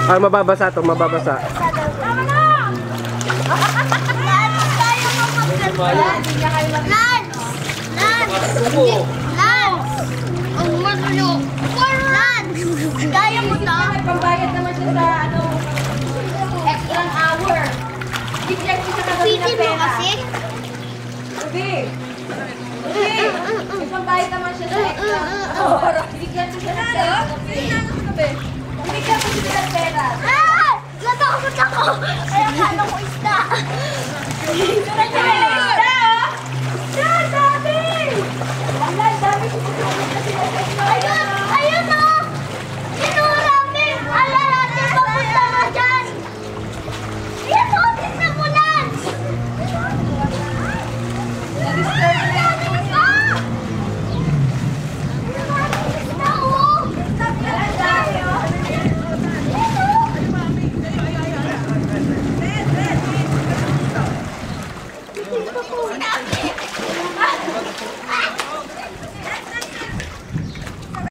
Ah, mababasa to, mababasa. Tama na! Lance, tayo mo magkanta. Lance! Ang matuyo. Lance! Kaya mo na? Pambayad naman siya sa ano, extra hour. Bigyan siya kagabi ng pera. Kasi? Okay. May pambayad naman siya sa extra hour. Bigyan siya ng pera. Bigyan ko siya ng pera. Natakot ako! Kaya kala ko isda.